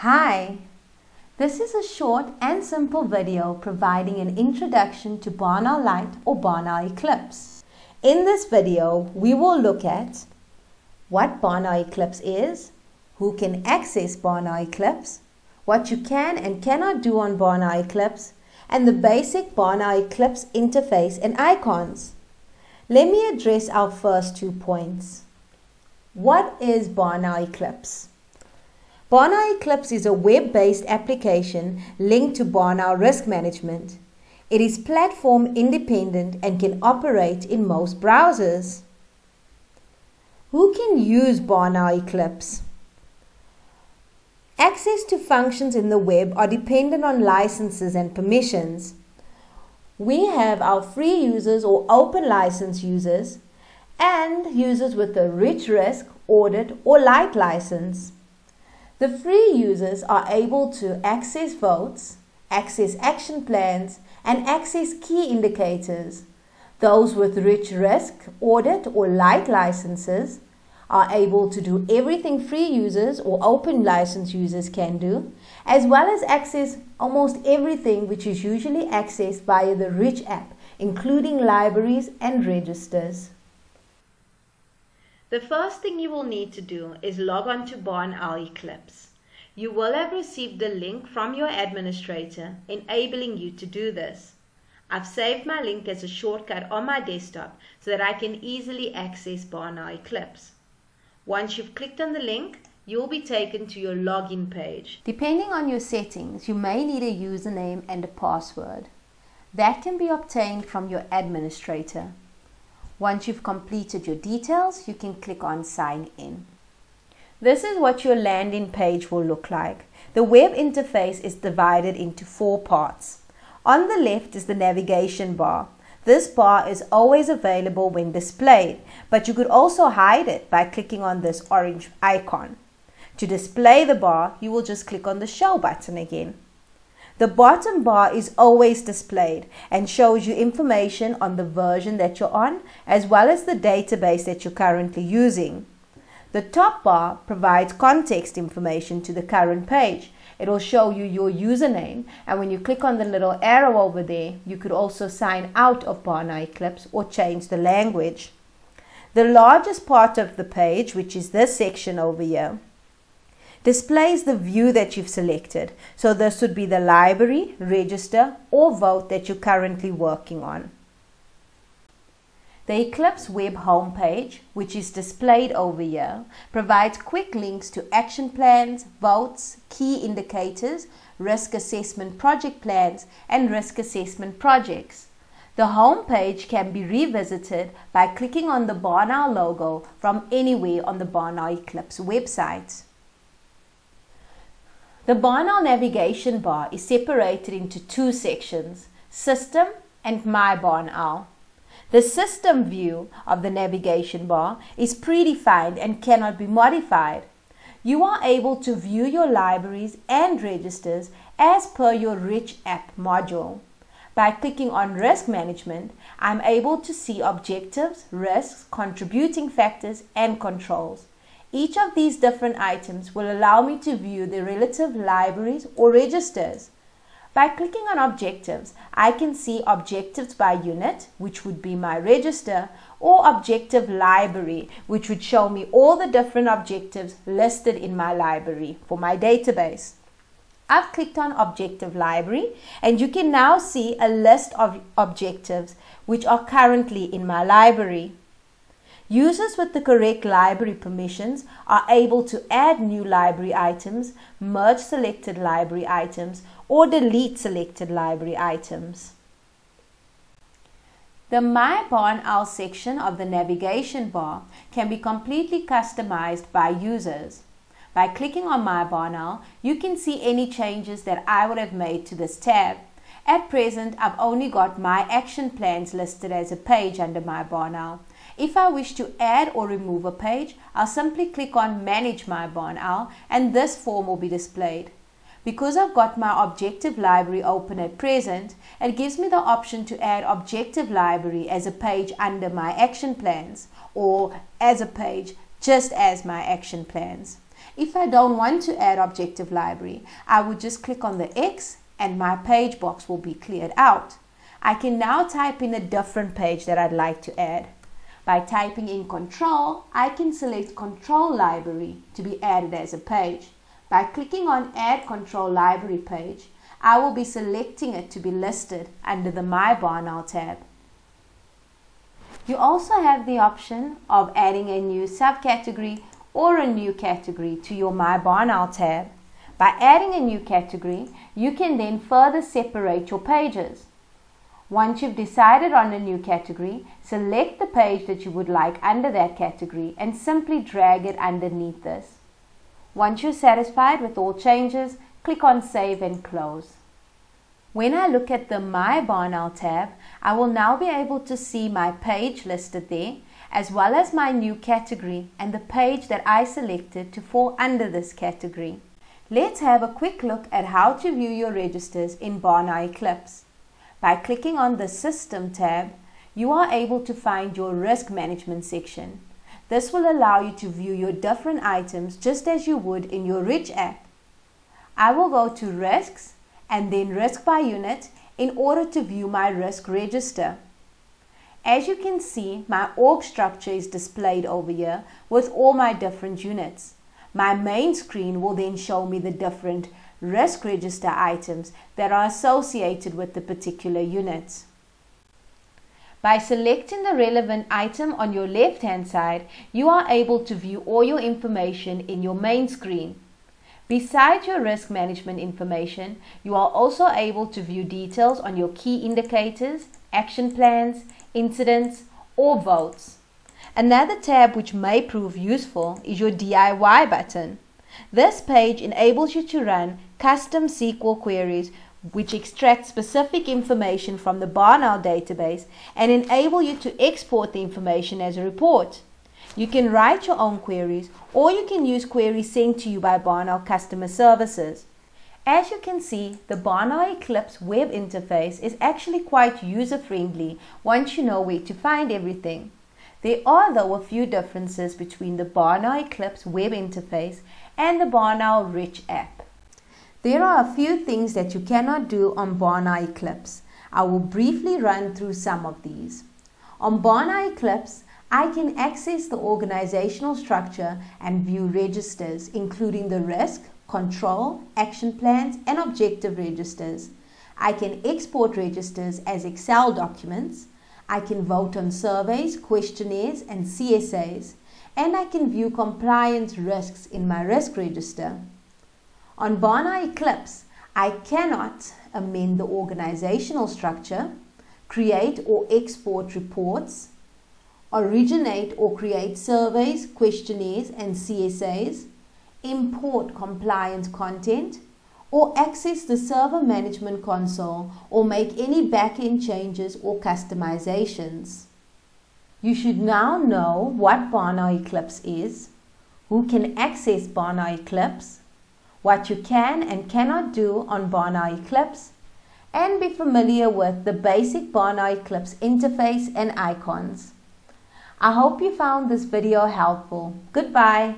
Hi, this is a short and simple video providing an introduction to BarnOwl Light or BarnOwl Eclipse. In this video, we will look at what BarnOwl Eclipse is, who can access BarnOwl Eclipse, what you can and cannot do on BarnOwl Eclipse, and the basic BarnOwl Eclipse interface and icons. Let me address our first 2 points. What is BarnOwl Eclipse? BarnOwl Eclipse is a web-based application linked to BarnOwl Risk Management. It is platform independent and can operate in most browsers. Who can use BarnOwl Eclipse? Access to functions in the web are dependent on licenses and permissions. We have our free users or open license users and users with a rich risk, audit or light license. The free users are able to access votes, access action plans, and access key indicators. Those with rich risk, audit, or light licenses are able to do everything free users or open license users can do, as well as access almost everything which is usually accessed via the Rich app, including libraries and registers. The first thing you will need to do is log on to BarnOwl Eclipse. You will have received the link from your administrator enabling you to do this. I've saved my link as a shortcut on my desktop so that I can easily access BarnOwl Eclipse. Once you've clicked on the link, you will be taken to your login page. Depending on your settings, you may need a username and a password. That can be obtained from your administrator. Once you've completed your details, you can click on Sign In. This is what your landing page will look like. The web interface is divided into 4 parts. On the left is the navigation bar. This bar is always available when displayed, but you could also hide it by clicking on this orange icon. To display the bar, you will just click on the Show button again. The bottom bar is always displayed and shows you information on the version that you're on, as well as the database that you're currently using. The top bar provides context information to the current page. It will show you your username, and when you click on the little arrow over there, you could also sign out of BarnOwl Eclipse or change the language. The largest part of the page, which is this section over here, displays the view that you've selected. So this would be the library, register, or vote that you're currently working on. The Eclipse web homepage, which is displayed over here, provides quick links to action plans, votes, key indicators, risk assessment project plans, and risk assessment projects. The homepage can be revisited by clicking on the BarnOwl logo from anywhere on the BarnOwl Eclipse website. The BarnOwl navigation bar is separated into 2 sections, System and My BarnOwl. The system view of the navigation bar is predefined and cannot be modified. You are able to view your libraries and registers as per your Rich app module. By clicking on Risk Management, I'm able to see objectives, risks, contributing factors, and controls. Each of these different items will allow me to view the relative libraries or registers. By clicking on objectives, I can see objectives by unit, which would be my register, or objective library, which would show me all the different objectives listed in my library for my database. I've clicked on Objective Library, and you can now see a list of objectives which are currently in my library. Users with the correct library permissions are able to add new library items, merge selected library items, or delete selected library items. The My BarnOwl section of the navigation bar can be completely customized by users. By clicking on My BarnOwl, you can see any changes that I would have made to this tab. At present, I've only got my action plans listed as a page under My BarnOwl. If I wish to add or remove a page, I'll simply click on Manage My BarnOwl and this form will be displayed. Because I've got my objective library open at present, it gives me the option to add objective library as a page under my action plans or as a page just as my action plans. If I don't want to add Objective Library, I would just click on the X and my page box will be cleared out. I can now type in a different page that I'd like to add. By typing in Control, I can select Control Library to be added as a page. By clicking on Add Control Library page, I will be selecting it to be listed under the My BarnOwl tab. You also have the option of adding a new subcategory or a new category to your My BarnOwl tab. By adding a new category, you can then further separate your pages. Once you've decided on a new category, select the page that you would like under that category and simply drag it underneath this. Once you're satisfied with all changes, click on Save and Close. When I look at the My BarnOwl tab, I will now be able to see my page listed there, as well as my new category and the page that I selected to fall under this category. Let's have a quick look at how to view your registers in BarnOwl Eclipse. By clicking on the System tab, you are able to find your Risk Management section. This will allow you to view your different items just as you would in your Rich app. I will go to Risks and then Risk by Unit in order to view my risk register. As you can see, my org structure is displayed over here with all my different units. My main screen will then show me the different risk register items that are associated with the particular units. By selecting the relevant item on your left hand side, you are able to view all your information in your main screen. Besides your risk management information, you are also able to view details on your key indicators, action plans, incidents, or votes. Another tab which may prove useful is your DIY button. This page enables you to run custom SQL queries which extract specific information from the BarnOwl database and enable you to export the information as a report. You can write your own queries, or you can use queries sent to you by BarnOwl customer services. As you can see, the BarnOwl Eclipse web interface is actually quite user-friendly once you know where to find everything. There are though a few differences between the BarnOwl Eclipse web interface and the BarnOwl Rich app. There are a few things that you cannot do on BarnOwl Eclipse. I will briefly run through some of these. On BarnOwl Eclipse, I can access the organizational structure and view registers, including the risk, control, action plans, and objective registers. I can export registers as Excel documents. I can vote on surveys, questionnaires, and CSAs. And I can view compliance risks in my risk register. On BarnOwl Eclipse, I cannot amend the organizational structure, create or export reports, originate or create surveys, questionnaires, and CSAs, import compliance content, or access the server management console or make any back-end changes or customizations. You should now know what BarnOwl Eclipse is, who can access BarnOwl Eclipse, what you can and cannot do on BarnOwl Eclipse, and be familiar with the basic BarnOwl Eclipse interface and icons. I hope you found this video helpful. Goodbye.